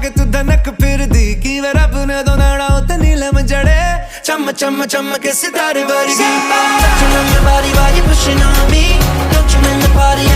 के तू धनक फिर दी की वे रब ने दो नाड़ा उते नीलम जड़े चम चम चम के सितारे वर्गी Touching on your body while you're pushing on me Don't you in the party